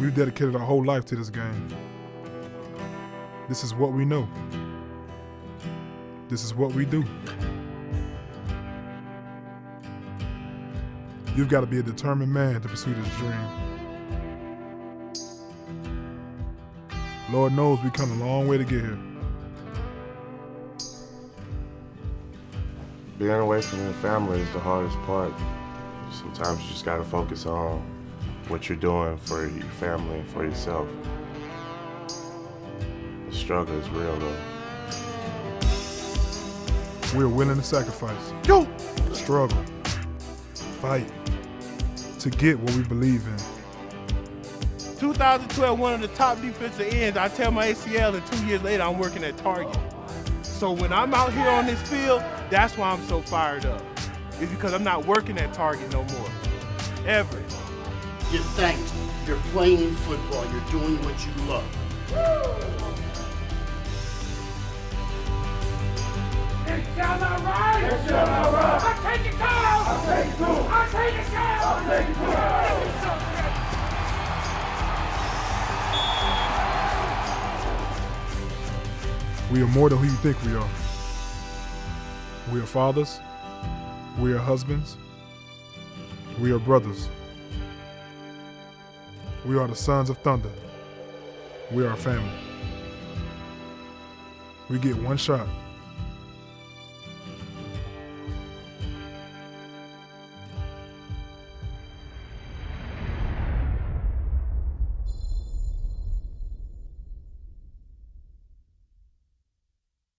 We've dedicated our whole life to this game. This is what we know. This is what we do. You've got to be a determined man to pursue this dream. Lord knows we've come a long way to get here. Being away from your family is the hardest part. Sometimes you just gotta focus on what you're doing for your family and for yourself. The struggle is real though. We're willing to sacrifice, struggle, fight, to get what we believe in. 2012, one of the top defensive ends, I tear my ACL, and 2 years later, I'm working at Target. So when I'm out here on this field, that's why I'm so fired up. It's because I'm not working at Target no more, ever. You're thankful. You're playing football. You're doing what you love. It shall not rise! It shall not rise! I take it down! I take it down! I take it down! I take it down! We are more than who you think we are. We are fathers. We are husbands. We are brothers. We are the sons of thunder. We are a family. We get one shot